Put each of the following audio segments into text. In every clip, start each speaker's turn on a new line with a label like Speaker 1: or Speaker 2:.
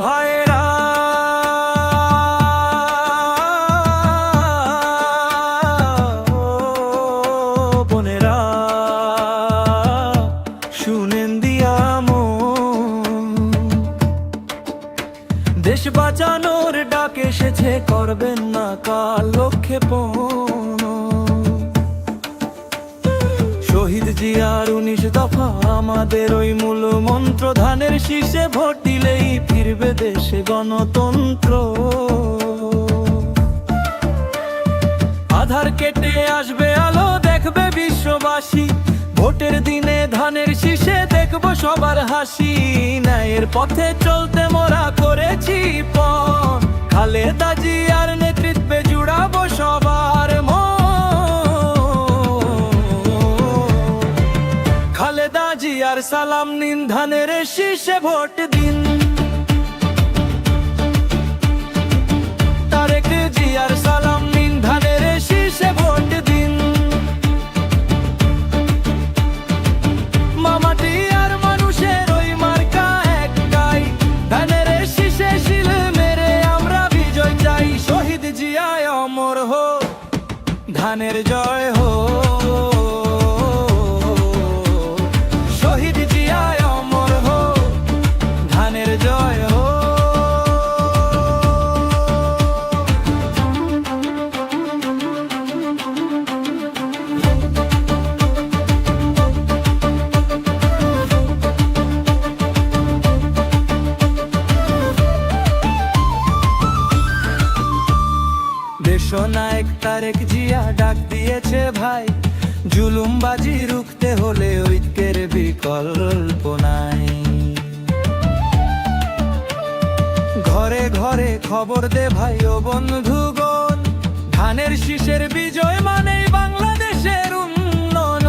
Speaker 1: ভাইরা, ও বোনেরা, শুনেন দিয়া মন, দেশ বাঁচানোর ডাক এসেছে, করবেন না কাল লক্ষ্যে পৌঁছ। শহীদ জিয়ার 19 দফা আমাদের ওই মূল মন্ত্র, ধানের শীষে ভোট দিলেই ফিরবে দেশে গণতন্ত্র। আধার কেটে আসবে আলো, দেখবে বিশ্ববাসী, ভোটের দিনে ধানের শীষে দেখব সবার হাসি। ন্যায়ের পথে চলতে মোরা করেছি পণ, খালেদা জিয়ার নেতৃত্বে জুড়াবো সবার মন। খালেদা জিয়ার সালাম নিন, ধানের শীষে ভোট দিন। তারেক জিয়ার সালাম নিন, ধানের শীষে ভোট দিন। মামাটি আর মানুষের ওই মার্কা একটাই, ধানের শীষে শিল মেরে আমরা বিজয় চাই। শহীদ জিয়ায় অমর হো, ধানের জয় হো। শহীদ জিয়ায় অমর হো, ধানের জয় হো। দেশনায়ক তারেক জিয়া ডাক দিয়েছে ভাই, জুলুমবাজি রুখতে হলে ঐক্যের বিকল্প নাই। ঘরে ঘরে খবর দে ভাই ও বন্ধুগণ, ধানের শীষের বিজয় মানেই বাংলাদেশের উন্নয়ন।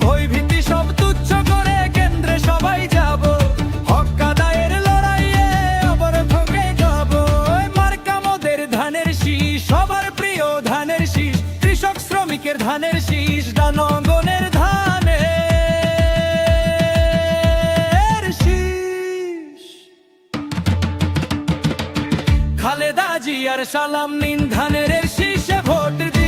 Speaker 1: ভয়ভীতি সব তুচ্ছ করে কেন্দ্রে সবাই যাব, হক আদায়ের লড়াইয়ে অবরোধকে যাব। মার্কা মোদের ধানের শীষ, সবার প্রিয় ধানের শীষ, কৃষক শ্রমিকের ধানের শীষ, জনগণের ধানের শীষ। খালেদা জিয়ার সালাম নিন, ধানের শীষে ভোট দিন।